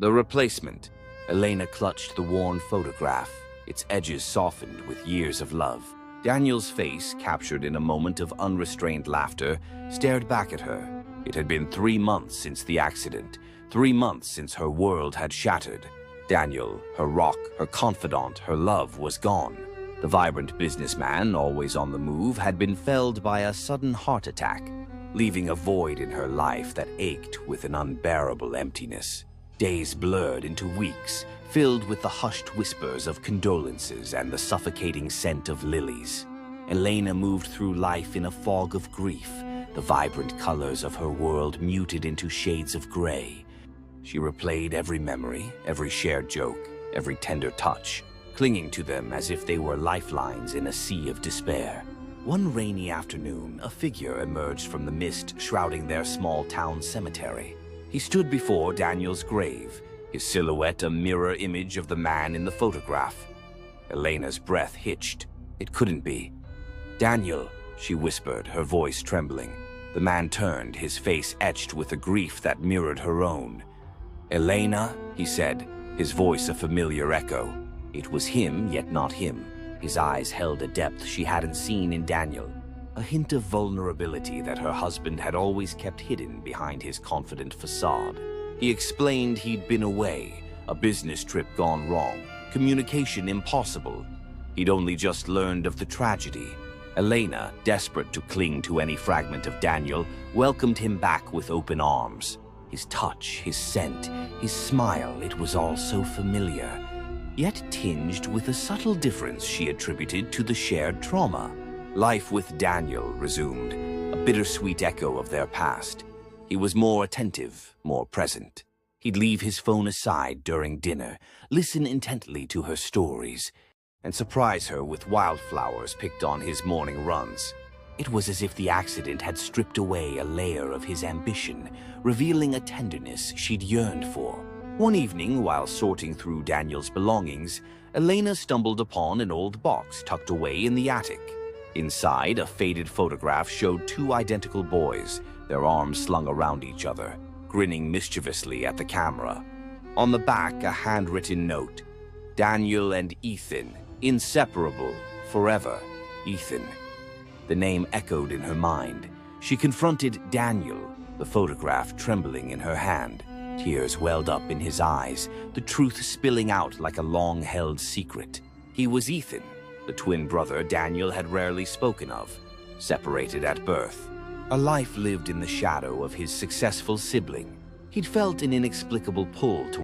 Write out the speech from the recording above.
The replacement. Elena clutched the worn photograph, its edges softened with years of love. Daniel's face, captured in a moment of unrestrained laughter, stared back at her. It had been 3 months since the accident, 3 months since her world had shattered. Daniel, her rock, her confidant, her love, was gone. The vibrant businessman, always on the move, had been felled by a sudden heart attack, leaving a void in her life that ached with an unbearable emptiness. Days blurred into weeks, filled with the hushed whispers of condolences and the suffocating scent of lilies. Elena moved through life in a fog of grief, the vibrant colors of her world muted into shades of gray. She replayed every memory, every shared joke, every tender touch, clinging to them as if they were lifelines in a sea of despair. One rainy afternoon, a figure emerged from the mist shrouding their small town cemetery. He stood before Daniel's grave, his silhouette a mirror image of the man in the photograph. Elena's breath hitched. It couldn't be. "Daniel," she whispered, her voice trembling. The man turned, his face etched with a grief that mirrored her own. "Elena," he said, his voice a familiar echo. It was him, yet not him. His eyes held a depth she hadn't seen in Daniel, a hint of vulnerability that her husband had always kept hidden behind his confident facade. He explained he'd been away, a business trip gone wrong, communication impossible. He'd only just learned of the tragedy. Elena, desperate to cling to any fragment of Daniel, welcomed him back with open arms. His touch, his scent, his smile, it was all so familiar, yet tinged with a subtle difference she attributed to the shared trauma. Life with Daniel resumed, a bittersweet echo of their past. He was more attentive, more present. He'd leave his phone aside during dinner, listen intently to her stories, and surprise her with wildflowers picked on his morning runs. It was as if the accident had stripped away a layer of his ambition, revealing a tenderness she'd yearned for. One evening, while sorting through Daniel's belongings, Elena stumbled upon an old box tucked away in the attic. Inside, a faded photograph showed 2 identical boys, their arms slung around each other, grinning mischievously at the camera. On the back, a handwritten note: "Daniel and Ethan, inseparable, forever, Ethan." The name echoed in her mind. She confronted Daniel, the photograph trembling in her hand. Tears welled up in his eyes, the truth spilling out like a long-held secret. He was Ethan, the twin brother Daniel had rarely spoken of, separated at birth. A life lived in the shadow of his successful sibling. He'd felt an inexplicable pull